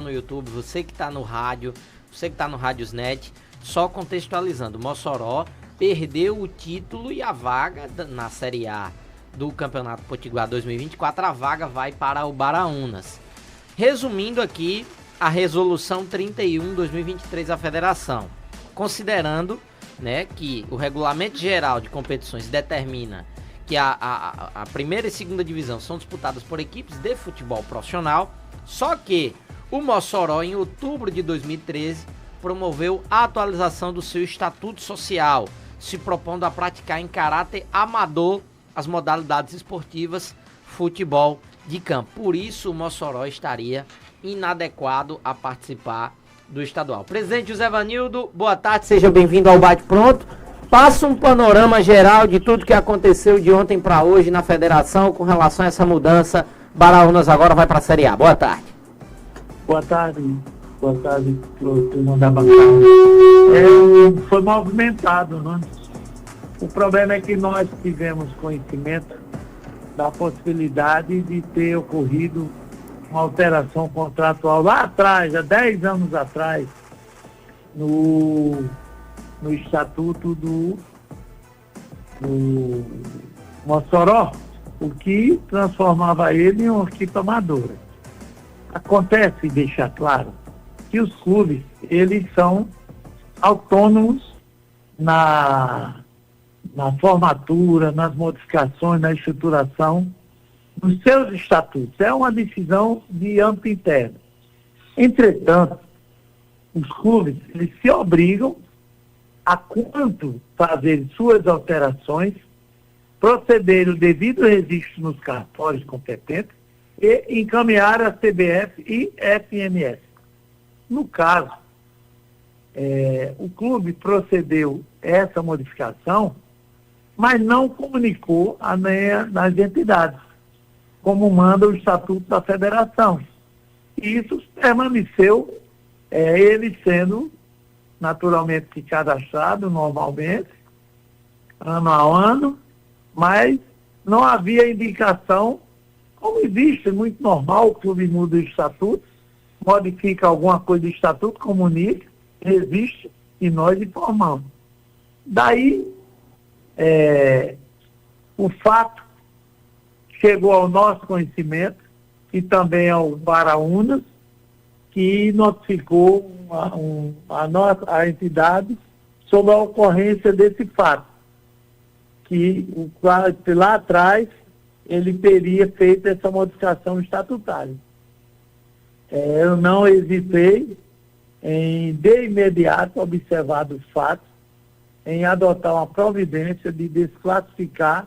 no YouTube, você que está no rádio, você que está no Rádiosnet, só contextualizando, Mossoró perdeu o título e a vaga na Série A do Campeonato Potiguar 2024, a vaga vai para o Baraunas. Resumindo aqui a resolução 31/2023 da federação, considerando, né, que o regulamento geral de competições determina que a primeira e segunda divisão são disputadas por equipes de futebol profissional, só que o Mossoró, em outubro de 2013, promoveu a atualização do seu estatuto social, se propondo a praticar em caráter amador as modalidades esportivas futebol de campo. Por isso, o Mossoró estaria inadequado a participar do estadual. Presidente José Vanildo, boa tarde, seja bem-vindo ao Bate Pronto. Passa um panorama geral de tudo que aconteceu de ontem para hoje na federação com relação a essa mudança. Baraunas agora vai para a Série A. Boa tarde. Boa tarde turma da bancada. Foi movimentado, né? O problema é que nós tivemos conhecimento da possibilidade de ter ocorrido uma alteração contratual lá atrás, há 10 anos atrás, no estatuto do Mossoró, o que transformava ele em uma equipe amadora. Acontece, deixar claro, que os clubes, eles são autônomos na formatura, nas modificações, na estruturação dos seus estatutos. É uma decisão de âmbito interno. Entretanto, os clubes, eles se obrigam a, quanto fazer suas alterações, proceder o devido registro nos cartórios competentes e encaminhar a CBF e FMS. No caso, o clube procedeu essa modificação, mas não comunicou nas entidades, como manda o Estatuto da Federação. E isso permaneceu, ele sendo naturalmente cadastrado normalmente, ano a ano, mas não havia indicação, como existe, muito normal, o clube muda o estatuto, modifica alguma coisa do estatuto, comunica, resiste e nós informamos. Daí, o fato chegou ao nosso conhecimento e também ao Baraunas, que notificou a entidade sobre a ocorrência desse fato, que lá atrás ele teria feito essa modificação estatutária. Eu não hesitei em, de imediato, observado os fatos, em adotar uma providência de desclassificar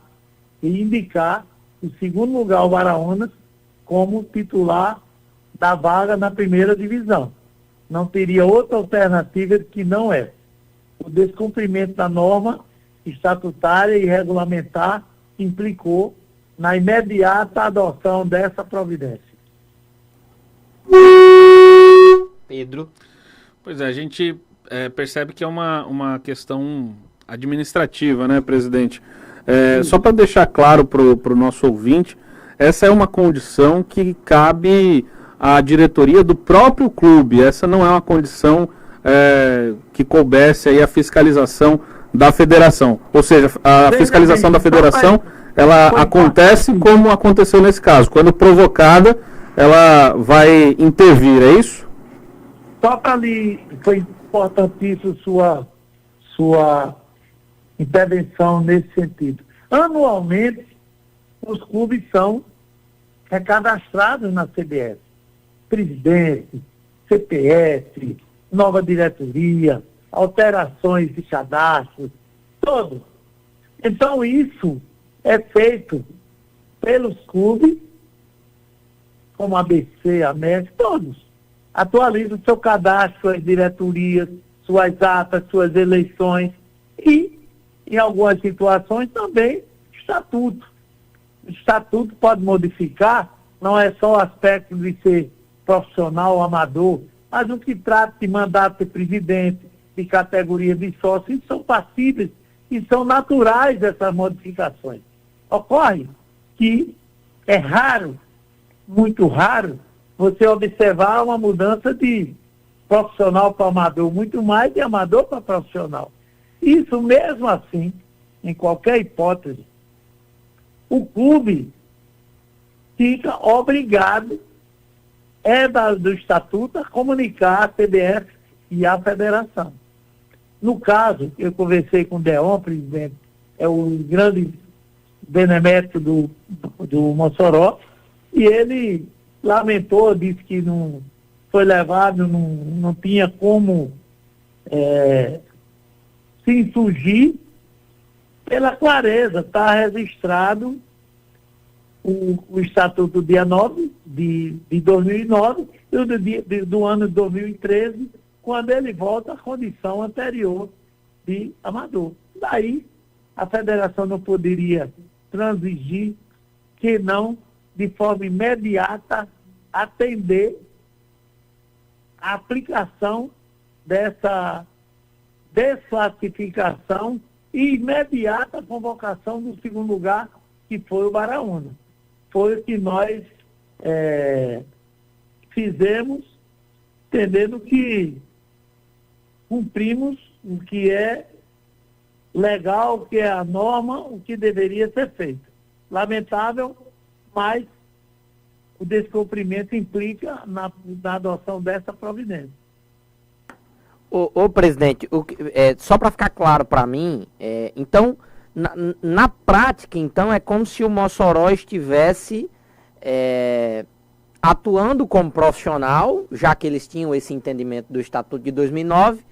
e indicar o segundo lugar, o Baraunas, como titular da vaga na primeira divisão. Não teria outra alternativa que não é. O descumprimento da norma estatutária e regulamentar implicou na imediata adoção dessa providência. Pedro. Pois é, a gente percebe que é uma questão administrativa, né, presidente? Só para deixar claro para o nosso ouvinte, essa é uma condição que cabe à diretoria do próprio clube. Essa não é uma condição que coubesse aí a fiscalização da federação. Ou seja, a fiscalização da federação, ela acontece como aconteceu nesse caso. Quando provocada, ela vai intervir, é isso? Só para ali, foi importantíssimo sua intervenção nesse sentido. Anualmente, os clubes são recadastrados na CBF. Presidente, CPF, nova diretoria, alterações de cadastro, todos. Então, isso é feito pelos clubes, como a ABC, a MEC, todos. Atualizam seu cadastro, suas diretorias, suas atas, suas eleições e, em algumas situações, também estatuto. O estatuto pode modificar, não é só o aspecto de ser profissional ou amador, mas o que trata de mandato de presidente, de categoria de sócio, isso são passíveis e são naturais essas modificações. Ocorre que é raro, muito raro, você observar uma mudança de profissional para amador, muito mais de amador para profissional. Isso mesmo assim, em qualquer hipótese, o clube fica obrigado, do estatuto, a comunicar a CBF e a federação. No caso, eu conversei com o Deon, presidente, é o grande benemérito do Mossoró, e ele lamentou, disse que não foi levado, não tinha como se insurgir pela clareza. Está registrado o Estatuto do dia 9 de 2009 e do ano de 2013, quando ele volta à condição anterior de amador. Daí, a federação não poderia transigir que não, de forma imediata, atender a aplicação dessa desclassificação e imediata convocação do segundo lugar, que foi o Baraúna. Foi o que nós fizemos, entendendo que cumprimos o que é legal, o que é a norma, o que deveria ser feito. Lamentável, mas o descumprimento implica na adoção dessa providência. Ô presidente, só para ficar claro para mim, então, na prática, então, é como se o Mossoró estivesse atuando como profissional, já que eles tinham esse entendimento do Estatuto de 2009,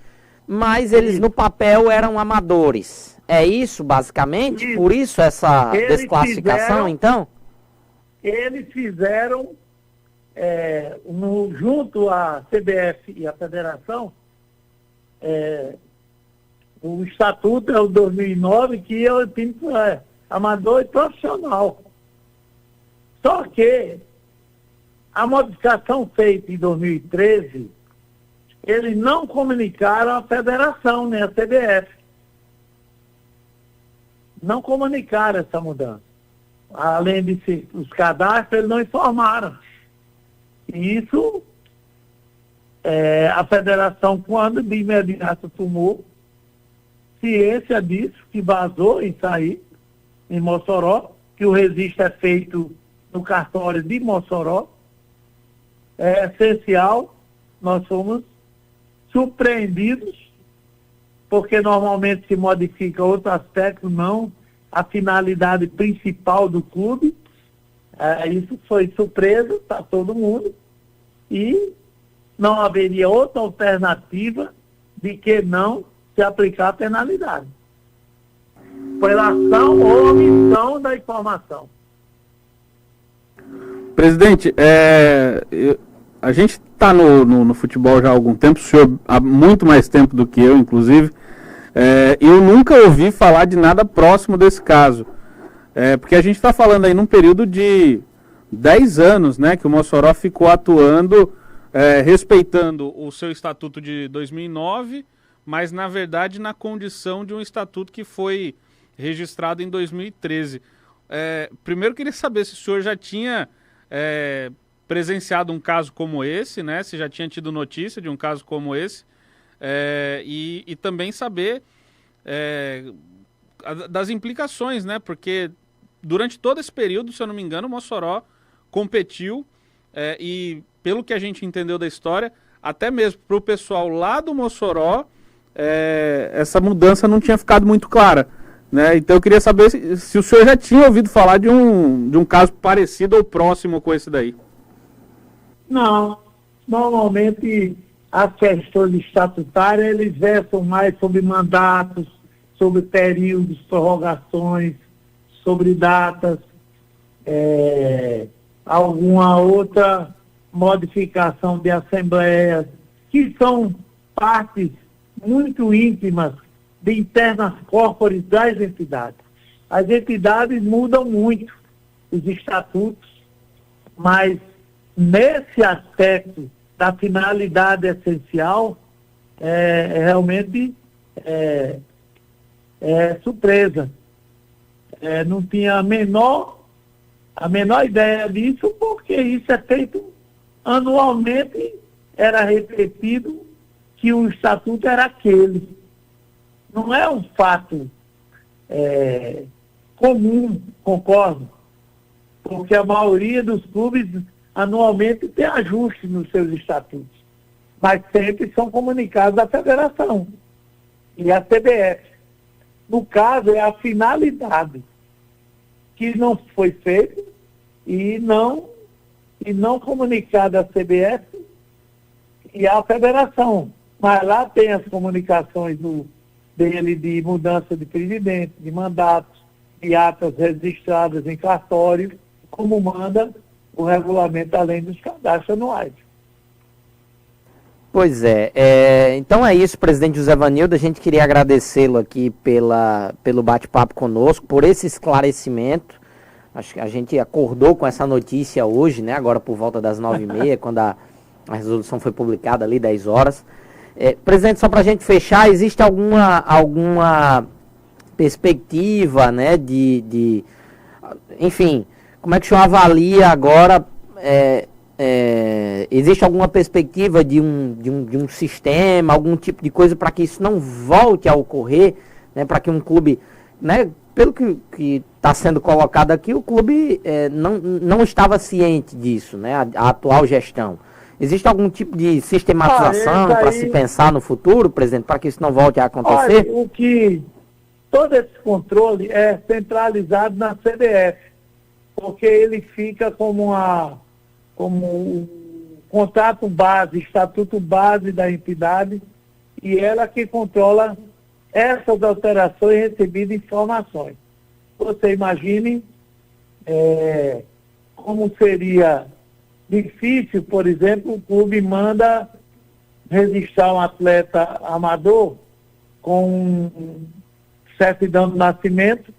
mas eles no papel eram amadores. É isso, basicamente? Isso. Por isso essa desclassificação, então? Eles fizeram, junto à CBF e à Federação, o Estatuto é o 2009, que é o time amador e profissional. Só que a modificação feita em 2013, eles não comunicaram à Federação, nem à CBF. Não comunicaram essa mudança. Além de ser os cadastros, eles não informaram. E isso, a Federação, quando de imediato tomou ciência disso, que vazou isso aí, em Mossoró, que o registro é feito no cartório de Mossoró, é essencial. Nós fomos surpreendidos, porque normalmente se modifica outro aspecto, não a finalidade principal do clube. Isso foi surpresa para todo mundo, e não haveria outra alternativa de que não se aplicar a penalidade pela ação ou omissão da informação. Presidente, a gente está no futebol já há algum tempo, o senhor há muito mais tempo do que eu, inclusive. Eu nunca ouvi falar de nada próximo desse caso. Porque a gente está falando aí num período de 10 anos, né, que o Mossoró ficou atuando, respeitando o seu estatuto de 2009, mas na verdade na condição de um estatuto que foi registrado em 2013. Primeiro queria saber se o senhor já tinha presenciado um caso como esse, né, se já tinha tido notícia de um caso como esse, e também saber das implicações, né, porque durante todo esse período, se eu não me engano, o Mossoró competiu, e pelo que a gente entendeu da história, até mesmo para o pessoal lá do Mossoró, essa mudança não tinha ficado muito clara, né? Então eu queria saber se o senhor já tinha ouvido falar de um caso parecido ou próximo com esse daí. Não, normalmente as questões estatutárias, eles versam mais sobre mandatos, sobre períodos, prorrogações, sobre datas, alguma outra modificação de assembleias, que são partes muito íntimas de internas corpores das entidades. As entidades mudam muito os estatutos, mas nesse aspecto da finalidade essencial, realmente surpresa. Não tinha a menor ideia disso, porque isso é feito anualmente era repetido que o estatuto era aquele. Não é um fato comum, concordo, porque a maioria dos clubes anualmente tem ajuste nos seus estatutos, mas sempre são comunicados à federação e à CBF. No caso, é a finalidade que não foi feita e não comunicada à CBF e à federação. Mas lá tem as comunicações dele de mudança de presidente, de mandatos, de atas registradas em cartório, como manda o regulamento, além dos cadastros anuais. Pois é, então é isso, presidente José Vanildo, a gente queria agradecê-lo aqui pelo bate-papo conosco, por esse esclarecimento. Acho que a gente acordou com essa notícia hoje, né, agora por volta das 9h30, quando a resolução foi publicada ali, 10 horas. Presidente, só para a gente fechar, existe alguma perspectiva, né, enfim, como é que o senhor avalia agora, existe alguma perspectiva de um sistema, algum tipo de coisa para que isso não volte a ocorrer, né, para que um clube, né, pelo que está sendo colocado aqui, o clube não estava ciente disso, né, a atual gestão. Existe algum tipo de sistematização para se pensar no futuro, presidente, para que isso não volte a acontecer? Olha, todo esse controle é centralizado na CBF, porque ele fica como o contrato base, estatuto base da entidade, e ela que controla essas alterações recebidas informações. Você imagine como seria difícil, por exemplo, o clube manda registrar um atleta amador com certidão de nascimento,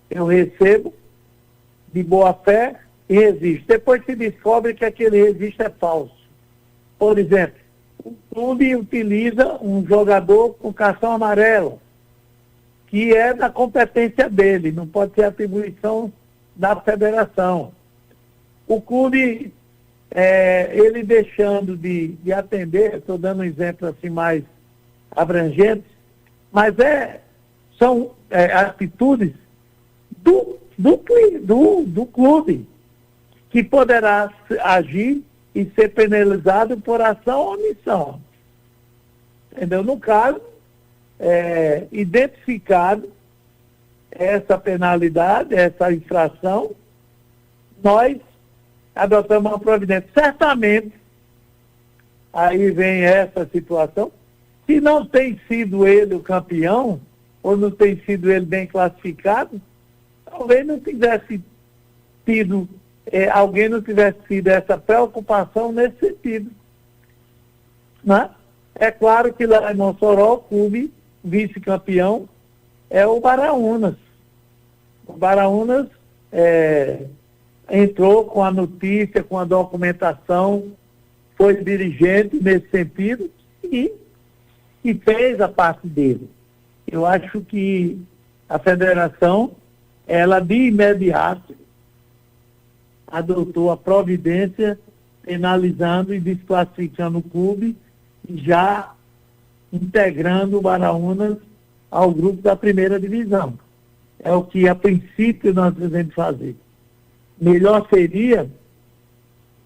eu recebo de boa fé e registro. Depois se descobre que aquele registro é falso. Por exemplo, o clube utiliza um jogador com cartão amarelo, que é da competência dele, não pode ser atribuição da federação. O clube, ele deixando de atender, estou dando um exemplo assim mais abrangente, mas são atitudes do clube, que poderá agir e ser penalizado por ação ou omissão. Entendeu? No caso, identificado essa penalidade, essa infração, nós adotamos uma providência. Certamente, aí vem essa situação, se não tem sido ele o campeão, ou não tem sido ele bem classificado, talvez não tivesse tido, alguém não tivesse tido essa preocupação nesse sentido. Né? É claro que lá em Mossoró, o clube vice-campeão é o Baraunas. O Baraunas entrou com a notícia, com a documentação, foi dirigente nesse sentido e fez a parte dele. Eu acho que a federação, ela de imediato adotou a providência penalizando e desclassificando o clube e já integrando o Baraunas ao grupo da primeira divisão. É o que a princípio nós devemos fazer. Melhor seria,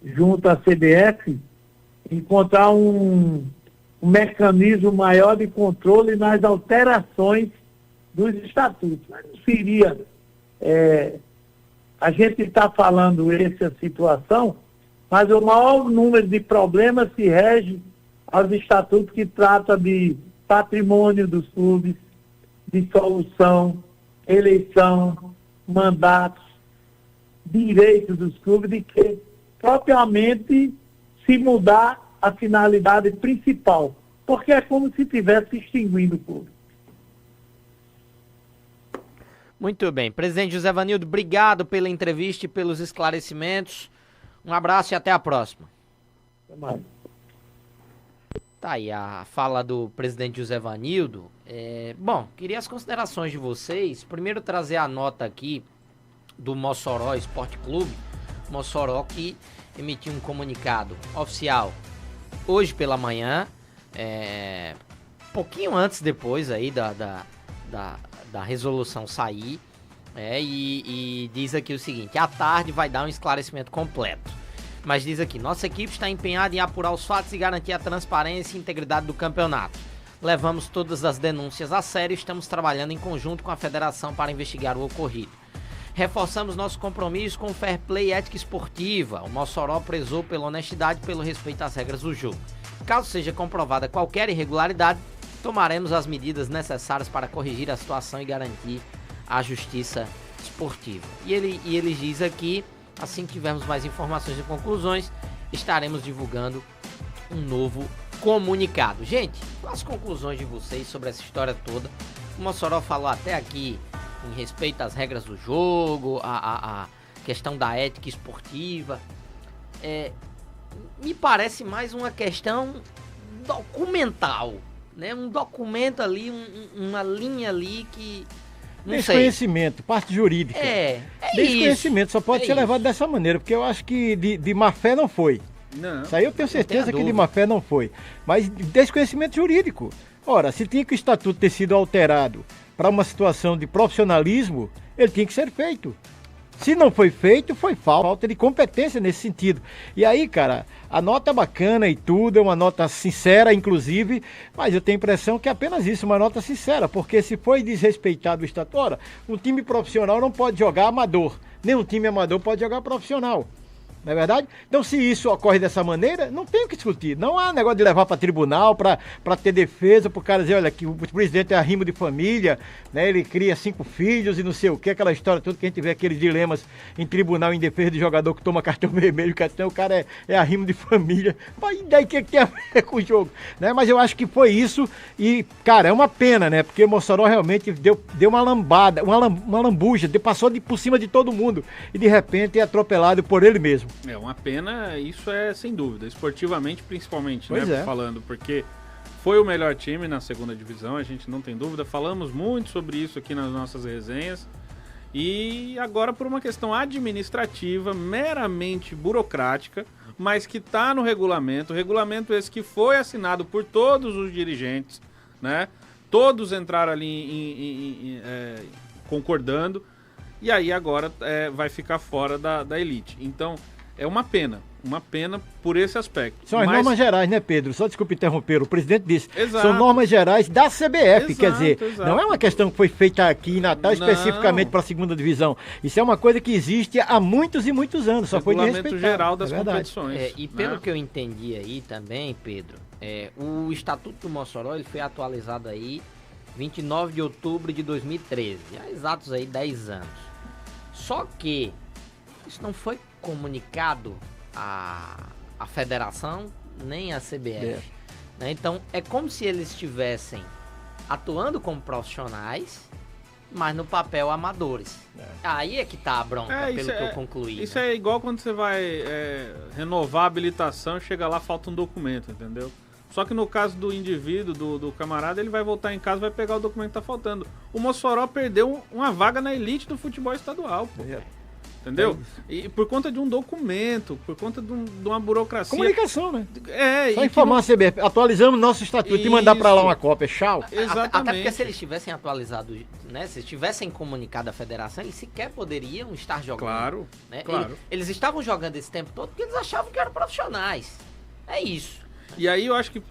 junto à CBF, encontrar um mecanismo maior de controle nas alterações dos estatutos. Mas não seria... a gente está falando essa situação, mas o maior número de problemas se rege aos estatutos que tratam de patrimônio dos clubes, dissolução, eleição, mandatos, direitos dos clubes, de que propriamente se mudar a finalidade principal, porque é como se estivesse extinguindo o clube. Muito bem. Presidente José Vanildo, obrigado pela entrevista e pelos esclarecimentos. Um abraço e até a próxima. Até mais. Tá aí a fala do presidente José Vanildo. Bom, queria as considerações de vocês. Primeiro trazer a nota aqui do Mossoró Esporte Clube. Mossoró que emitiu um comunicado oficial hoje pela manhã, pouquinho antes depois aí da resolução sair, e diz aqui o seguinte: à tarde vai dar um esclarecimento completo. Mas diz aqui: nossa equipe está empenhada em apurar os fatos e garantir a transparência e integridade do campeonato. Levamos todas as denúncias a sério e estamos trabalhando em conjunto com a federação para investigar o ocorrido. Reforçamos nosso compromisso com o fair play e ética esportiva. O Mossoró prezou pela honestidade e pelo respeito às regras do jogo. Caso seja comprovada qualquer irregularidade, tomaremos as medidas necessárias para corrigir a situação e garantir a justiça esportiva. E ele diz aqui: assim que tivermos mais informações e conclusões, estaremos divulgando um novo comunicado. Gente, quais as conclusões de vocês sobre essa história toda? O Mossoró falou até aqui em respeito às regras do jogo, a questão da ética esportiva. Me parece mais uma questão documental, né? Um documento ali, uma linha ali que... Desconhecimento, parte jurídica. Desconhecimento, só pode ser levado dessa maneira, porque eu acho que de má fé não foi. Não. Isso aí eu tenho certeza que de má fé não foi. Mas desconhecimento jurídico. Ora, se tinha que o estatuto ter sido alterado para uma situação de profissionalismo, ele tinha que ser feito. Se não foi feito, foi falta de competência nesse sentido. E aí, cara, a nota é bacana e tudo, é uma nota sincera, inclusive, mas eu tenho a impressão que é apenas isso, uma nota sincera, porque se foi desrespeitado o estatuto, ora, um time profissional não pode jogar amador, nem um time amador pode jogar profissional. Não é verdade? Então, se isso ocorre dessa maneira, não tem o que discutir. Não há negócio de levar para tribunal, para ter defesa, para o cara dizer, olha, que o presidente é arrimo de família, né? Ele cria 5 filhos e não sei o que, aquela história toda que a gente vê aqueles dilemas em tribunal em defesa de jogador que toma cartão vermelho, o cara é arrimo de família. Mas daí o que tem a ver com o jogo? Né? Mas eu acho que foi isso e, cara, é uma pena, né? Porque o Mossoró realmente deu uma lambada, uma lambuja, passou por cima de todo mundo e de repente é atropelado por ele mesmo. É uma pena, isso é sem dúvida, esportivamente principalmente, pois né? Falando, porque foi o melhor time na segunda divisão, a gente não tem dúvida, falamos muito sobre isso aqui nas nossas resenhas, e agora por uma questão administrativa, meramente burocrática, mas que está no regulamento esse que foi assinado por todos os dirigentes, né? Todos entraram ali concordando, e aí agora vai ficar fora da elite. Então, é uma pena por esse aspecto. São as normas gerais, né, Pedro? Só desculpe interromper, o presidente disse. Exato. São normas gerais da CBF, Exato, quer dizer, exato. Não é uma questão que foi feita aqui em Natal especificamente para a segunda divisão. Isso é uma coisa que existe há muitos e muitos anos, só foi Regulamento geral das competições. E pelo que eu entendi aí também, Pedro, o Estatuto do Mossoró ele foi atualizado aí 29 de outubro de 2013, há exatos aí 10 anos. Só que isso não foi comunicado à federação nem à CBF. Né? Então é como se eles estivessem atuando como profissionais, mas no papel amadores. Aí é que tá a bronca, pelo que eu concluí. Isso é igual quando você vai renovar a habilitação e chega lá, falta um documento, entendeu? Só que no caso do indivíduo, do camarada, ele vai voltar em casa e vai pegar o documento que tá faltando. O Mossoró perdeu uma vaga na elite do futebol estadual, pô. Entendeu? E por conta de um documento, por conta de uma burocracia. Comunicação, né? Só e informar a CBF, atualizamos nosso estatuto e mandar pra lá uma cópia, tchau. Exatamente. Até porque se eles tivessem atualizado, né? Se tivessem comunicado a federação, eles sequer poderiam estar jogando. Claro, né? claro. Eles estavam jogando esse tempo todo porque eles achavam que eram profissionais. É isso. E aí eu acho que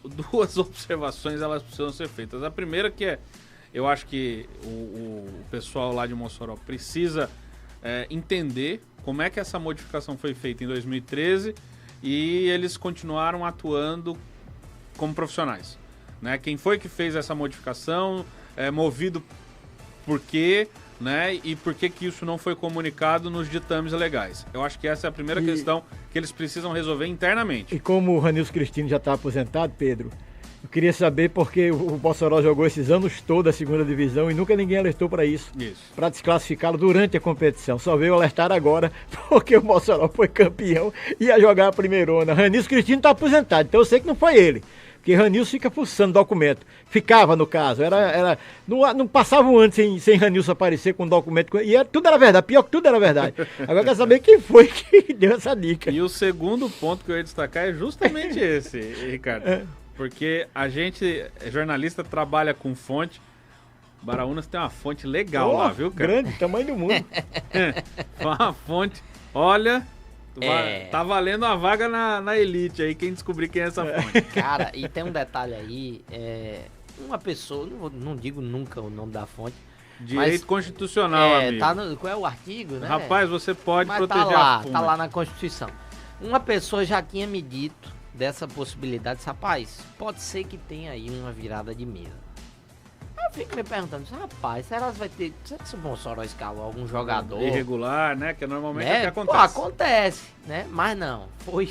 duas observações elas precisam ser feitas. A primeira que eu acho que o pessoal lá de Mossoró precisa entender como é que essa modificação foi feita em 2013 e eles continuaram atuando como profissionais. Né? Quem foi que fez essa modificação, movido por quê, né? E por que isso não foi comunicado nos ditames legais. Eu acho que essa é a primeira questão que eles precisam resolver internamente. E como o Ranilson Cristino já está aposentado, Pedro, eu queria saber porque o Mossoró jogou esses anos todos a segunda divisão e nunca ninguém alertou para isso. Para desclassificá-lo durante a competição. Só veio alertar agora porque o Mossoró foi campeão e ia jogar a primeirona. Ranilson Cristino está aposentado, então eu sei que não foi ele. Porque Ranilson fica fuçando documento. Ficava, no caso. Não passava um ano sem Ranilson aparecer com documento. E tudo era verdade. Pior que tudo era verdade. Agora quer saber quem foi que deu essa dica. E o segundo ponto que eu ia destacar é justamente esse, Ricardo. Porque a gente, jornalista, trabalha com fonte. Baraunas tem uma fonte legal lá, viu, cara? Grande, tamanho do mundo. Uma fonte. Olha, tá valendo a vaga na elite aí, quem descobrir quem é essa fonte. Cara, e tem um detalhe aí, uma pessoa, não digo nunca o nome da fonte. Direito constitucional, amigo. Tá qual é o artigo, né? Rapaz, você pode mas proteger a fonte. Tá lá na Constituição. Uma pessoa já tinha me dito dessa possibilidade, rapaz, pode ser que tenha aí uma virada de mesa. Eu fico me perguntando, rapaz, será que o Mossoró escalou algum jogador? Irregular, né? Que normalmente é o que acontece. Pô, acontece, né? Mas não, foi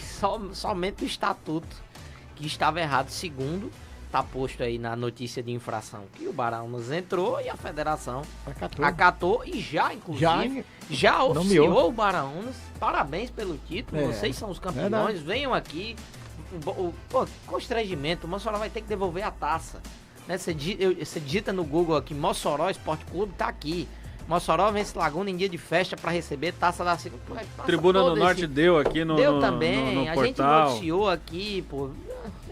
somente o estatuto que estava errado, segundo tá posto aí na notícia de infração, que o Baraunas entrou e a federação acatou e inclusive, já oficiou o Baraunas. Parabéns pelo título, vocês são os campeões, venham aqui. Pô, constrangimento, o Mossoró vai ter que devolver a taça. Né? Você digita no Google aqui, Mossoró Esporte Clube, tá aqui. Mossoró vence Laguna em dia de festa para receber taça da segunda. Tribuna do Norte deu aqui no Deu também, no a portal. gente noticiou aqui, pô.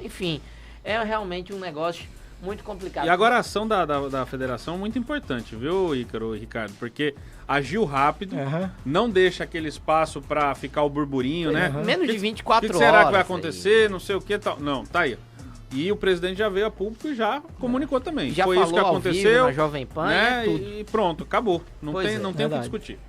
Enfim, é realmente um negócio muito complicado. E agora a ação da federação é muito importante, viu, Ícaro e Ricardo? Porque agiu rápido, não deixa aquele espaço para ficar o burburinho, né? Menos de 24 horas. O que será que vai acontecer? Aí. Não sei o que tal. Não, tá aí. E o presidente já veio a público e já comunicou também. Já foi falou isso que aconteceu, ao vivo, na Jovem Pan, né? E pronto, acabou. Não tem o que discutir.